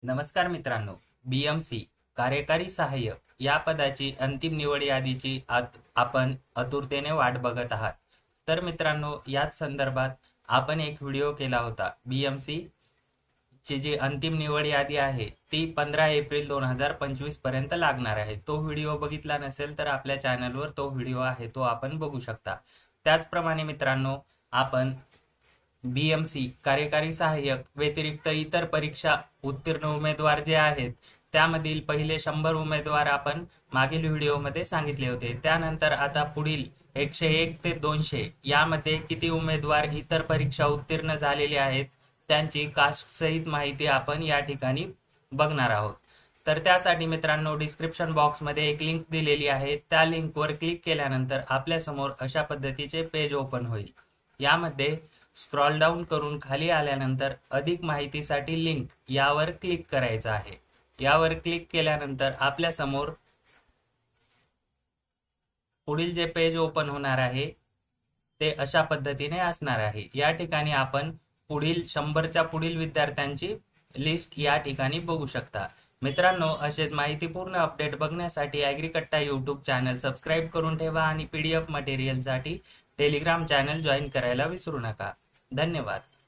नमस्कार मित्रांनो, BMC कार्यकारी सहाय्यक या पदाची अंतिम निवड यादीची आपण आतुरतेने वाट बघत आहात. तर मित्रांनो, याच संदर्भात आपण एक व्हिडिओ केला होता. BMC ची जी अंतिम निवड यादी आहे ती 15 एप्रिल 2025 पर्यंत लागणार आहे. तो व्हिडिओ बघितला नसेल तर आपल्या चॅनलवर तो व्हिडिओ आहे, तो आपण बघू शकता. त्याचप्रमाणे मित्रांनो, आपण BMC कार्यकारी सहाय्यक व्यतिरिक्त इतर परीक्षा उत्तीर्ण उमेदवार जे आहेत त्यामधील पहिले 100 उमेदवार आपण मागील व्हिडिओमध्ये सांगितले होते. त्यानंतर आता पुढील 101 ते 200 यामध्ये किती उमेदवार इतर परीक्षा उत्तीर्ण झालेले आहेत त्यांची कास्ट सहित माहिती आपण या ठिकाणी बघणार आहोत. तर त्यासाठी मित्रांनो, डिस्क्रिप्शन बॉक्समध्ये एक लिंक दिलेली आहे. त्या लिंकवर क्लिक केल्यानंतर आपल्यासमोर अशा पद्धतीचे पेज ओपन होईल. यामध्ये स्क्रॉल डाऊन करून खाली आल्यानंतर अधिक माहितीसाठी लिंक यावर क्लिक करायचं आहे. यावर क्लिक केल्यानंतर आपल्या समोर पुढील जे पेज ओपन होणार आहे ते अशा पद्धतीने असणार आहे. या ठिकाणी आपण पुढील 100च्या पुढील विद्यार्थ्यांची लिस्ट या ठिकाणी बघू शकता. मित्रांनो, असेच माहितीपूर्ण अपडेट बघण्यासाठी ॲग्रीकट्टा यूट्यूब चॅनल सबस्क्राईब करून ठेवा आणि PDF मटेरियलसाठी टेलिग्राम चॅनल जॉईन करायला विसरू नका. धन्यवाद.